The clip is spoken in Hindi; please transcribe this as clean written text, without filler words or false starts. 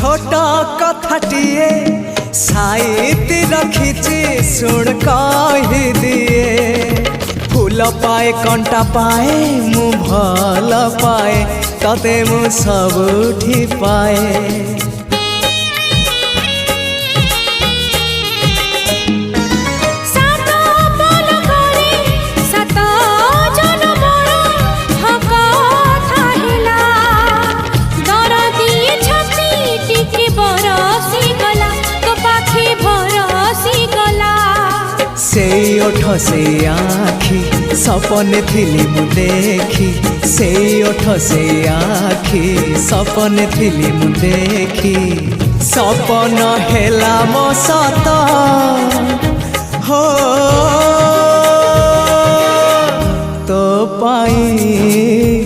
छोट कथाटिए साइती रखिछि सुन कहि दिए फूल पाए कंटा पाए मु भल पाए तते मु सबुठी पाए से ओठ से आखी सपने थिली मु देखी से ओठ से आखी सपने थिली मु देखी सपन हेला मो सत हो तो पाई